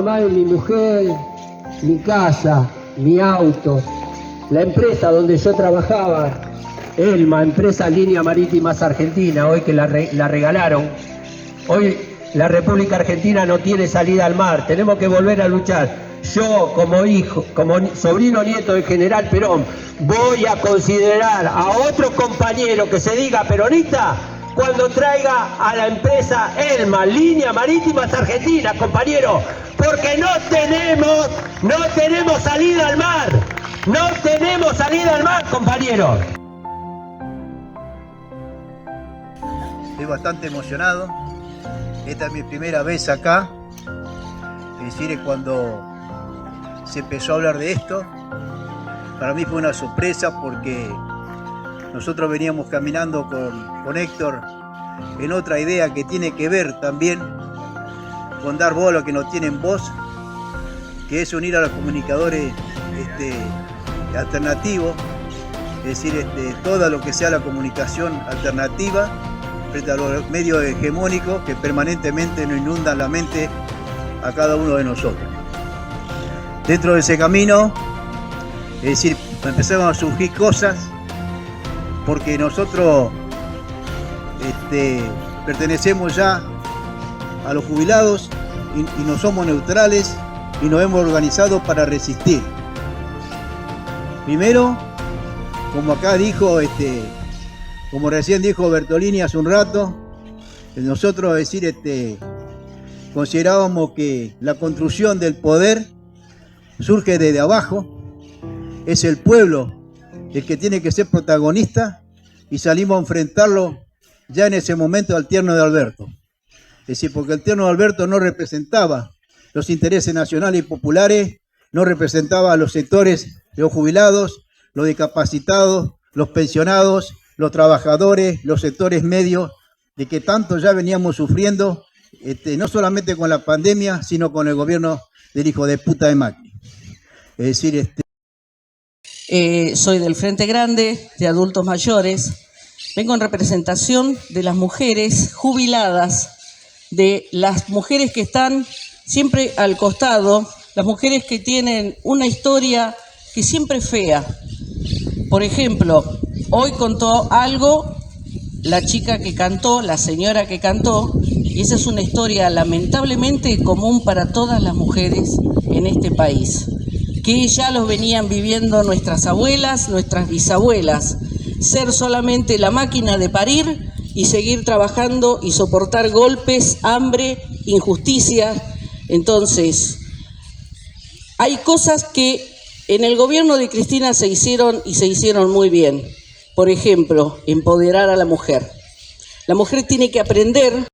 mamá y mi mujer, mi casa, mi auto, la empresa donde yo trabajaba, Elma, empresa Línea Marítimas Argentina, hoy que la regalaron. Hoy la República Argentina no tiene salida al mar, tenemos que volver a luchar. Yo, como hijo, como sobrino nieto del general Perón, voy a considerar a otro compañero que se diga peronista cuando traiga a la empresa Elma, Línea Marítimas Argentina, compañero, porque no tenemos salida al mar, no tenemos salida al mar, compañero. Estoy bastante emocionado, esta es mi primera vez acá, es decir, cuando se empezó a hablar de esto, para mí fue una sorpresa porque nosotros veníamos caminando con Héctor en otra idea que tiene que ver también con dar voz a los que no tienen voz, que es unir a los comunicadores alternativos, es decir, todo lo que sea la comunicación alternativa frente a los medios hegemónicos que permanentemente nos inundan la mente a cada uno de nosotros. Dentro de ese camino, es decir, empezaron a surgir cosas porque nosotros pertenecemos ya a los jubilados y no somos neutrales y nos hemos organizado para resistir. Primero, como acá dijo, como recién dijo Bertolini hace un rato, nosotros, es decir, considerábamos que la construcción del poder surge desde abajo, es el pueblo el que tiene que ser protagonista y salimos a enfrentarlo ya en ese momento al tierno de Alberto. Es decir, porque el tierno de Alberto no representaba los intereses nacionales y populares, no representaba a los sectores de los jubilados, los discapacitados, los pensionados, los trabajadores, los sectores medios, de que tanto ya veníamos sufriendo, no solamente con la pandemia, sino con el gobierno del hijo de puta de Macri. Es decir, soy del Frente Grande de Adultos Mayores. Vengo en representación de las mujeres jubiladas, de las mujeres que están siempre al costado, las mujeres que tienen una historia que siempre es fea. Por ejemplo, hoy contó algo la chica que cantó, la señora que cantó, y esa es una historia lamentablemente común para todas las mujeres en este país, que ya los venían viviendo nuestras abuelas, nuestras bisabuelas, ser solamente la máquina de parir y seguir trabajando y soportar golpes, hambre, injusticia. Entonces, hay cosas que en el gobierno de Cristina se hicieron y se hicieron muy bien. Por ejemplo, empoderar a la mujer. La mujer tiene que aprender